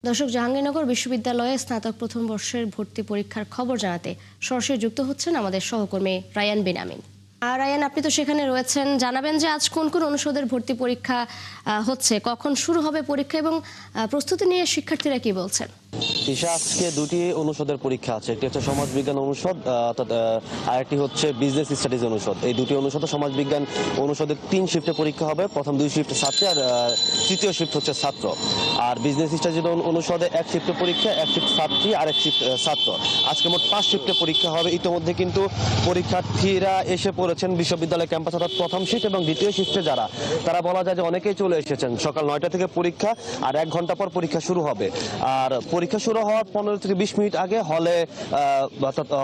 দর্শক, জাহাঙ্গীরনগর বিশ্ববিদ্যালয়ে স্নাতক প্রথম বর্ষের ভর্তি পরীক্ষার খবর জানাতে সরাসরি যুক্ত হচ্ছেন আমাদের সহকর্মী রায়ান বিনামিন। রায়ান, আপনি তো সেখানে রয়েছেন, জানাবেন যে আজ কোন কোন অনুষদের ভর্তি পরীক্ষা হচ্ছে, কখন শুরু হবে পরীক্ষা এবং প্রস্তুতি নিয়ে শিক্ষার্থীরা কি বলছেন? আজকে দুটি অনুষদের পরীক্ষা আছে। একটি হচ্ছে সমাজবিজ্ঞান অনুষদ, অর্থাৎ আরেকটি হচ্ছে বিজনেস স্টাডিজ অনুষদ। এই দুটি অনুষদে সমাজবিজ্ঞান অনুষদের 3 শিফটে পরীক্ষা হবে। প্রথম 2 শিফট ছাত্রী আর তৃতীয় শিফট হচ্ছে ছাত্র। আর বিজনেস স্টাডিজ অনুষদে 1 শিফটে পরীক্ষা, 1 শিফট ছাত্রী আর 1 শিফট ছাত্র। আজকে মোট 5 শিফটে পরীক্ষা হবে। ইতিমধ্যে কিন্তু পরীক্ষার্থীরা এসে পড়েছেন বিশ্ববিদ্যালয় ক্যাম্পাস, অর্থাৎ প্রথম শিফট এবং দ্বিতীয় শিফটে যারা, তারা বলা যায় যে অনেকেই চলে এসেছেন। সকাল 9টা থেকে পরীক্ষা আর 1 ঘন্টা পর পরীক্ষা শুরু হবে। আর পরীক্ষা শুরু হওয়ার 15 থেকে 20 মিনিট আগে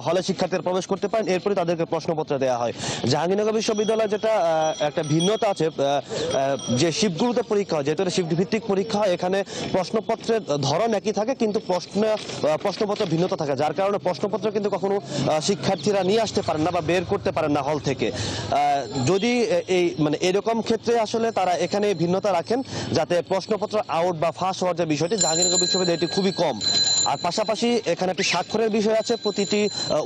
হলে শিক্ষার্থীরা প্রবেশ করতে পারেন। এরপরে তাদেরকে প্রশ্নপত্র দেওয়া হয়। জাহাঙ্গীরনগর বিশ্ববিদ্যালয়ে যেটা একটা ভিন্নতা আছে, যে শিফটগুলোতে পরীক্ষা হয়, যেহেতু শিফট ভিত্তিক পরীক্ষা হয়, এখানে প্রশ্নপত্রের ধরন একই থাকে কিন্তু প্রশ্নপত্র ভিন্নতা থাকে, যার কারণে প্রশ্নপত্র কিন্তু কখনো শিক্ষার্থীরা নিয়ে আসতে পারেন না বা বের করতে পারেন না হল থেকে। যদি এরকম ক্ষেত্রে আসলে তারা এখানে ভিন্নতা রাখেন, যাতে প্রশ্নপত্র আউট বা ফাঁস হওয়ার যে বিষয়টি, জাহাঙ্গীরনগর বিশ্ববিদ্যালয়ে এটি খুবই কম। আর পাশাপাশি এখানে একটি স্বাক্ষরের বিষয় আছে। প্রতিটি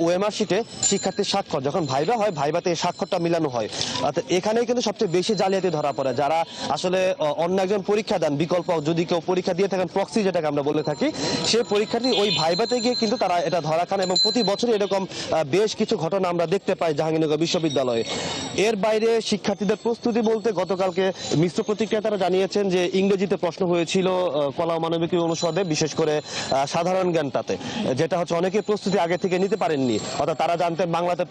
ওএমআর শিটে শিক্ষার্থীর স্বাক্ষর, যখন ভাইবা হয় ভাইবাতে এই স্বাক্ষরটা মিলানো হয়। অর্থাৎ এখানেই কিন্তু সবচেয়ে বেশি জালিয়াতি ধরা পড়ে। যারা আসলে অন্য একজন পরীক্ষা দেন, বিকল্প যদি কেউ পরীক্ষা দিয়ে থাকেন, প্রক্সি যেটাকে আমরা বলে থাকি, সেই পরীক্ষাটি ওই ভাইবাতে গিয়ে কিন্তু তারা এটা ধরা খান। এবং প্রতি বছরই এরকম বেশ কিছু ঘটনা আমরা দেখতে পাই জাহাঙ্গীরনগর বিশ্ববিদ্যালয়ে। এর বাইরে শিক্ষার্থীদের প্রস্তুতি বলতে, গতকালকে মিশ্র প্রতিক্রিয়া তারা জানিয়েছেন যে ইংরেজিতে প্রশ্ন হয়েছিল কলা ও মানবিক অনুষদে, বিশেষ করে সাধারণ জ্ঞানটাতে, যেটা হচ্ছে অনেকে প্রস্তুতি আগে থেকে নিতে পারেননি। অর্থাৎ তারা জানতেন বাংলাতে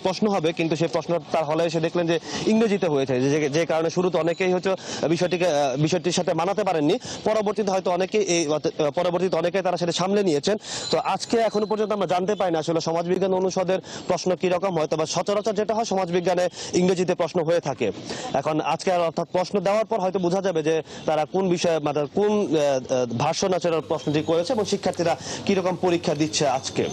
প্রশ্ন হবে, কিন্তু সেই প্রশ্ন তার হলে এসে দেখলেন যে ইংরেজিতে হয়েছে, যে কারণে শুরুতে অনেকেই হয়তো বিষয়টির সাথে মানাতে পারেননি। পরবর্তীতে অনেকেই তারা সেটা সামলে নিয়েছেন। তো আজকে এখনো পর্যন্ত আমরা জানতে পাই না আসলে সমাজবিজ্ঞান অনুষদের প্রশ্ন কিরকম হয়। তবে সচরাচর যেটা হয়, সমাজবিজ্ঞানে ইংরেজিতে প্রশ্ন হয়ে থাকে। এখন আজকে অর্থাৎ প্রশ্ন দেওয়ার পর হয়তো বোঝা যাবে যে তারা কোন বিষয়ে, কোন ভার্সন আছে প্রশ্নটি করেছে এবং শিক্ষার্থীরা কিরকম পরীক্ষা দিচ্ছে আজকে।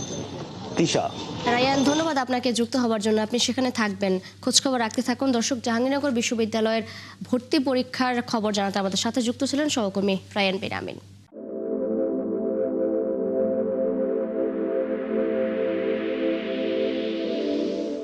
রায়ান, ধন্যবাদ আপনাকে যুক্ত হওয়ার জন্য। আপনি সেখানে থাকবেন, খোঁজখবর রাখতে থাকুন। দর্শক, জাহাঙ্গীরনগর বিশ্ববিদ্যালয়ের ভর্তি পরীক্ষার খবর জানাতে আমাদের সাথে যুক্ত ছিলেন সহকর্মী রায়ান বিনামিন।